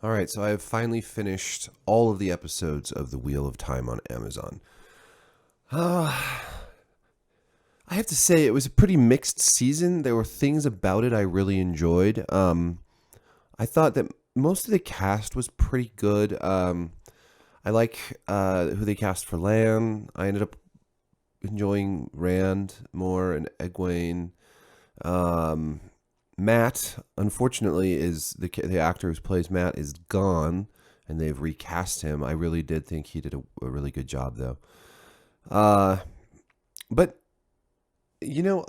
All right, so I have finally finished all of the episodes of The Wheel of Time on Amazon. Uh, I have to say, it was a pretty mixed season. There were things about it I really enjoyed. I thought that most of the cast was pretty good. I like who they cast for Lan. I ended up enjoying Rand more and Egwene. Um, Matt, unfortunately, is the actor who plays Matt is gone, and they've recast him. I really did think he did a really good job, though. Uh, but you know,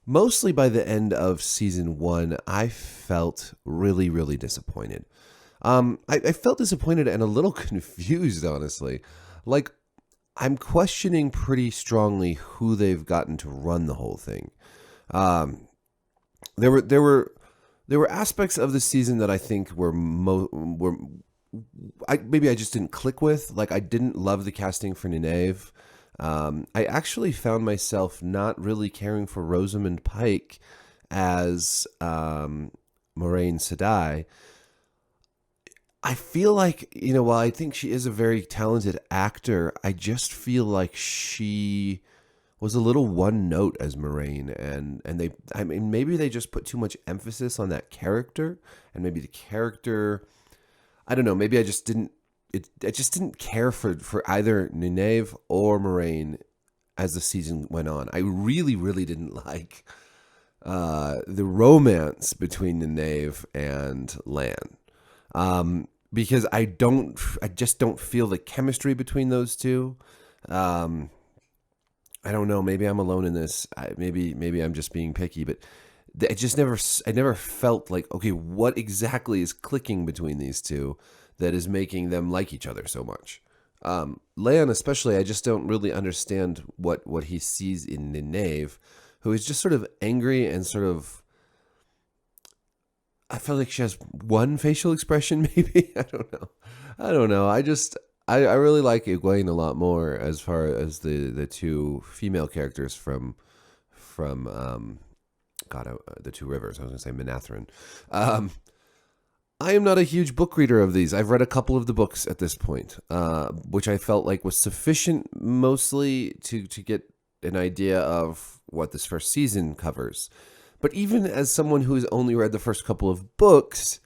mostly by the end of season one, I felt really, really disappointed. I felt disappointed and a little confused, honestly. Like, I'm questioning pretty strongly who they've gotten to run the whole thing. Um, there were aspects of the season that I think were maybe I just didn't click with. Like, I didn't love the casting for Nynaeve. I actually found myself not really caring for Rosamund Pike as Moraine Sedai. I feel like, while I think she is a very talented actor, I just feel like she was a little one note as Moraine, and I mean, maybe they just put too much emphasis on that character, and maybe the character, I don't know, maybe I just didn't care for either Nynaeve or Moraine as the season went on. I really, really didn't like the romance between Nynaeve and Lan. Because I just don't feel the chemistry between those two. Um, I don't know. Maybe I'm alone in this. Maybe I'm just being picky, but I never felt like, okay, what exactly is clicking between these two that is making them like each other so much. Leon, especially, I just don't really understand what he sees in Nynaeve, who is just sort of angry and sort of. I feel like she has one facial expression, maybe. I don't know. I really like Egwene a lot more as far as the two female characters from the two rivers. I was going to say Manatharin. Um, I am not a huge book reader of these. I've read a couple of the books at this point, which I felt like was sufficient mostly to get an idea of what this first season covers. But even as someone who has only read the first couple of books,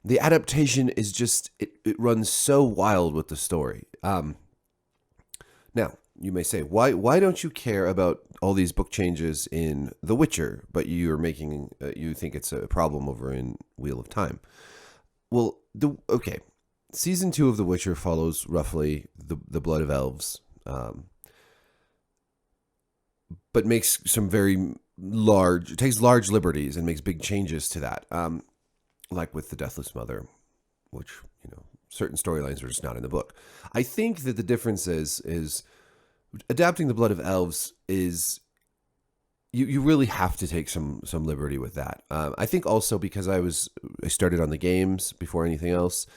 the adaptation is just it runs so wild with the story. Now you may say, why don't you care about all these book changes in The Witcher, but you think it's a problem over in Wheel of Time? Well, okay, season two of The Witcher follows roughly the blood of elves, but makes some very takes large liberties and makes big changes to that. Like with the Deathless Mother, which certain storylines are just not in the book. I think that the difference is adapting the Blood of Elves is you really have to take some liberty with that. I think also because I started on the games before anything else,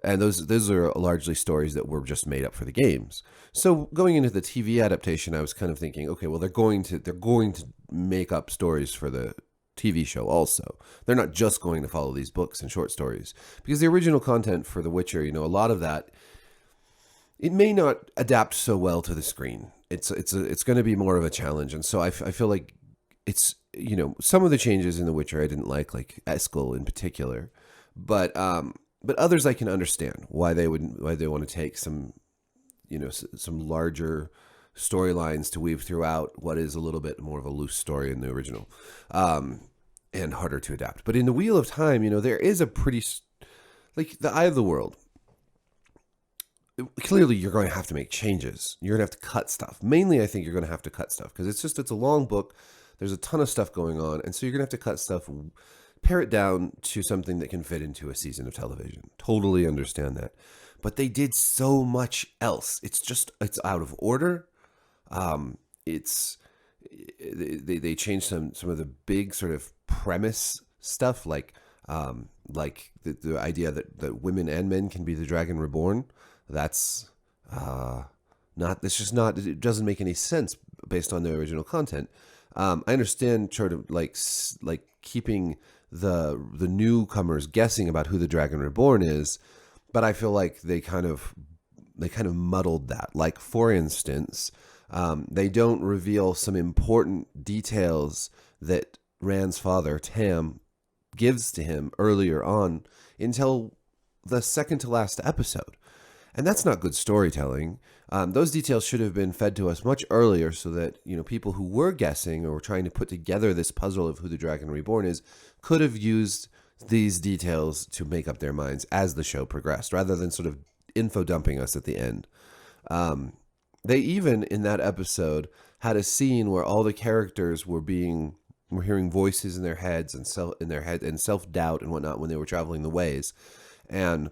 and those are largely stories that were just made up for the games. So going into the TV adaptation, I was kind of thinking, okay, well they're going to make up stories for the TV show also. They're not just going to follow these books and short stories because the original content for The Witcher, a lot of that it may not adapt so well to the screen. It's going to be more of a challenge, and so I feel like it's some of the changes in The Witcher I didn't like Eskel in particular, but others I can understand why they want to take some some larger storylines to weave throughout what is a little bit more of a loose story in the original, and harder to adapt. But in the Wheel of Time, there is a pretty like the Eye of the World. Clearly, you're going to have to make changes. You're going to have to cut stuff. Mainly, I think you're going to have to cut stuff because it's a long book. There's a ton of stuff going on, and so you're going to have to cut stuff, pare it down to something that can fit into a season of television. Totally understand that. But they did so much else. It's out of order. It's they changed some of the big sort of premise stuff, like the idea that women and men can be the Dragon Reborn. That's not. It's just not. It doesn't make any sense based on the original content. I understand sort of like keeping the newcomers guessing about who the Dragon Reborn is, but I feel like they kind of muddled that. Like, for instance, they don't reveal some important details that Rand's father, Tam, gives to him earlier on until the second to last episode. And that's not good storytelling. Those details should have been fed to us much earlier so that, people who were guessing or were trying to put together this puzzle of who the Dragon Reborn is could have used these details to make up their minds as the show progressed, rather than sort of info dumping us at the end. They even, in that episode, had a scene where all the characters were hearing voices in their heads and self-doubt and whatnot when they were traveling the ways. And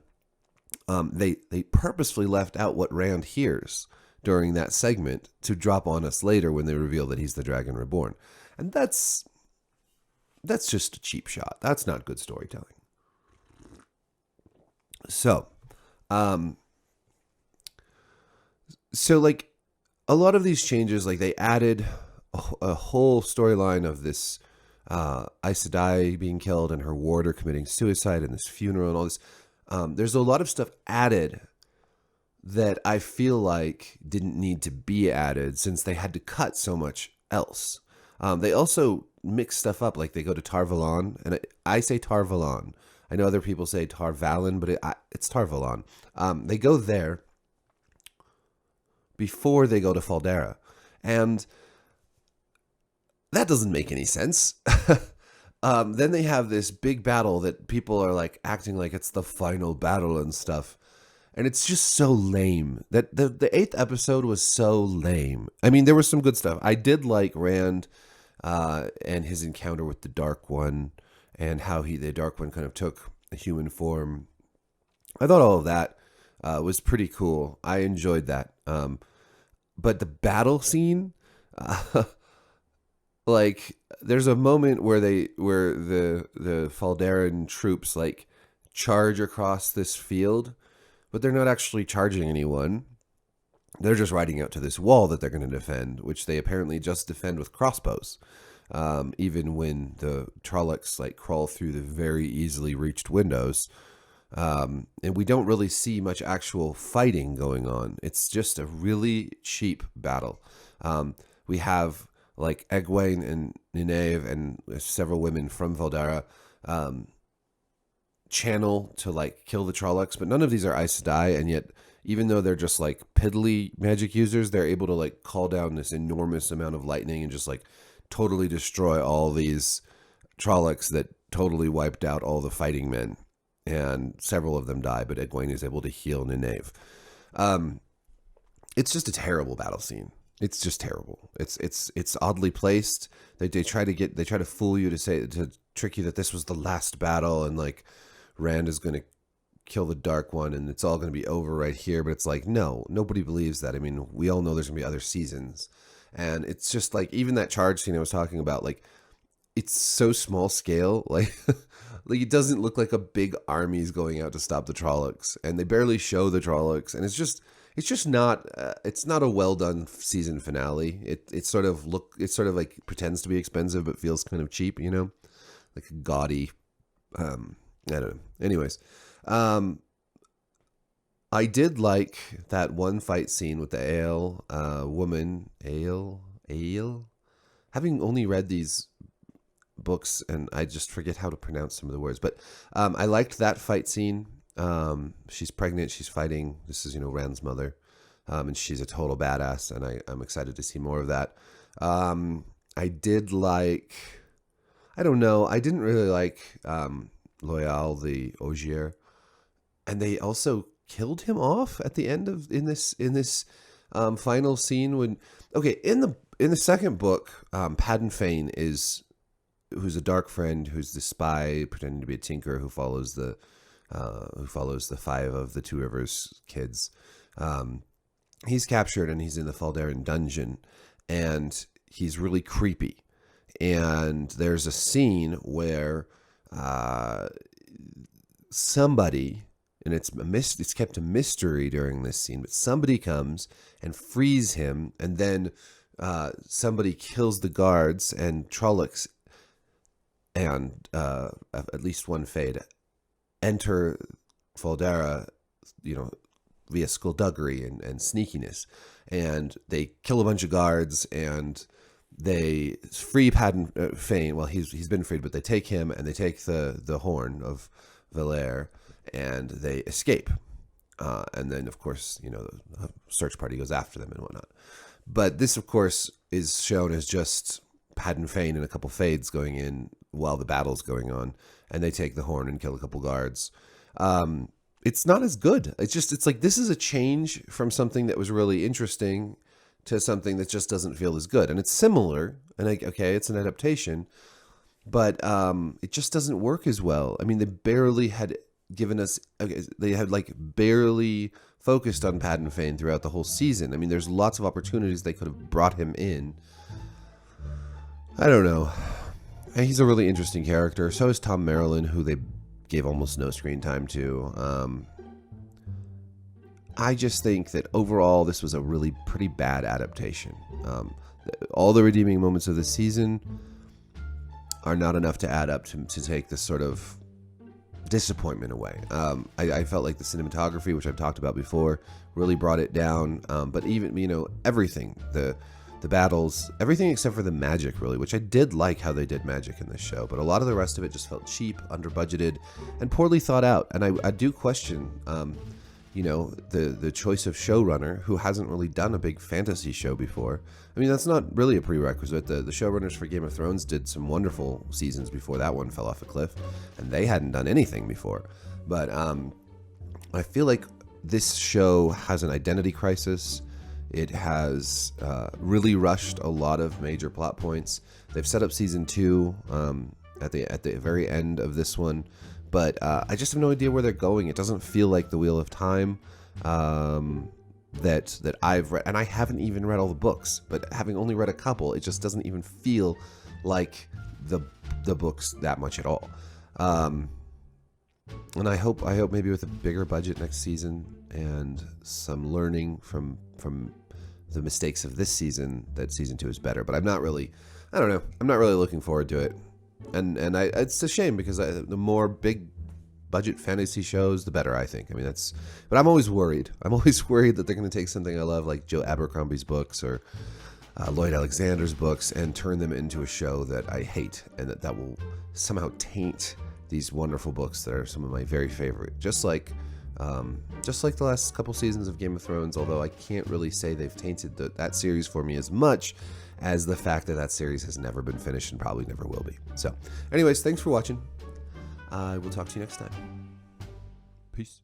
they purposefully left out what Rand hears during that segment to drop on us later when they reveal that he's the Dragon Reborn. And that's just a cheap shot. That's not good storytelling. So, like, a lot of these changes, like, they added a whole storyline of this Aes Sedai being killed and her warder committing suicide and this funeral and all this. There's a lot of stuff added that I feel like didn't need to be added since they had to cut so much else. They also mix stuff up, like they go to Tar Valon, and I say Tar Valon. I know other people say Tar Valon, but it's Tar Valon. They go there before they go to Faldera, and that doesn't make any sense. Then they have this big battle that people are like acting like it's the final battle and stuff. And it's just so lame. That the 8th episode was so lame. I mean, there was some good stuff. I did like Rand and his encounter with the Dark One and how the Dark One kind of took a human form. I thought all of that was pretty cool. I enjoyed that. But the battle scene, like, there's a moment where the Falderan troops like charge across this field, but they're not actually charging anyone. They're just riding out to this wall that they're going to defend, which they apparently just defend with crossbows. Even when the Trollocs like crawl through the very easily reached windows. And we don't really see much actual fighting going on. It's just a really cheap battle. We have like Egwene and Nynaeve and several women from Valdara channel to like kill the Trollocs, but none of these are Aes Sedai, and yet even though they're just like piddly magic users, they're able to like call down this enormous amount of lightning and just like totally destroy all these Trollocs that totally wiped out all the fighting men. And several of them die, but Egwene is able to heal Nynaeve. It's just a terrible battle scene. It's just terrible. It's oddly placed. They try to fool you to trick you that this was the last battle and like Rand is going to kill the Dark One and it's all going to be over right here. But it's like, no, nobody believes that. I mean, we all know there's going to be other seasons. And it's just like, even that charge scene I was talking about, like, it's so small scale. Like, like it doesn't look like a big army's going out to stop the Trollocs. And they barely show the Trollocs. And it's just not, it's not a well done season finale. It sort of like pretends to be expensive, but feels kind of cheap, you know, like a gaudy, I don't know. Anyways, I did like that one fight scene with the Ale woman. Ale. Having only read these books, and I just forget how to pronounce some of the words, but I liked that fight scene. She's pregnant. She's fighting. This is, Rand's mother, and she's a total badass, and I'm excited to see more of that. I did like. I don't know. I didn't really like Loial the Ogier, and they also killed him off at the end of in this final scene when in the second book, Padan Fain who's a dark friend who's the spy pretending to be a tinker who follows the five of the Two Rivers kids. He's captured and he's in the Falderan dungeon, and he's really creepy. And there's a scene where somebody, and it's kept a mystery during this scene, but somebody comes and frees him, and then somebody kills the guards and Trollocs, and at least one Fade enter Faldera, via skullduggery and sneakiness, and they kill a bunch of guards and they free Padan Fain. Well, he's been freed, but they take him and they take the horn of Valere and they escape. And then, of course, the search party goes after them and whatnot. But this, of course, is shown as just Padan Fain and a couple Fades going in while the battle's going on, and they take the horn and kill a couple guards. It's not as good. It's like this is a change from something that was really interesting to something that just doesn't feel as good. And it's similar, and it's an adaptation, but it just doesn't work as well. I mean, they barely had given us, they had like barely focused on Padan Fain throughout the whole season. I mean, there's lots of opportunities they could have brought him in. I don't know. He's a really interesting character. So is Tom Marilyn, who they gave almost no screen time to. I just think that overall this was a really pretty bad adaptation. All the redeeming moments of the season are not enough to add up to take this sort of disappointment away. I felt like the cinematography, which I've talked about before, really brought it down. But even, everything, the battles, everything except for the magic, really, which I did like how they did magic in this show. But a lot of the rest of it just felt cheap, under budgeted, and poorly thought out. And I do question, the choice of showrunner who hasn't really done a big fantasy show before. I mean, that's not really a prerequisite. The showrunners for Game of Thrones did some wonderful seasons before that one fell off a cliff, and they hadn't done anything before. But I feel like this show has an identity crisis. It has really rushed a lot of major plot points. They've set up season 2 at the very end of this one, but I just have no idea where they're going. It doesn't feel like the Wheel of Time that I've read, and I haven't even read all the books. But having only read a couple, it just doesn't even feel like the books that much at all. And I hope maybe with a bigger budget next season and some learning from the mistakes of this season, that season 2 is better. But I'm not really looking forward to it. And it's a shame because the more big budget fantasy shows, the better, I think. I mean, but I'm always worried. I'm always worried that they're going to take something I love, like Joe Abercrombie's books or Lloyd Alexander's books, and turn them into a show that I hate, and that will somehow taint these wonderful books that are some of my very favorite. Just like the last couple seasons of Game of Thrones, although I can't really say they've tainted that series for me as much as the fact that series has never been finished and probably never will be. So, anyways, thanks for watching. I will talk to you next time. Peace.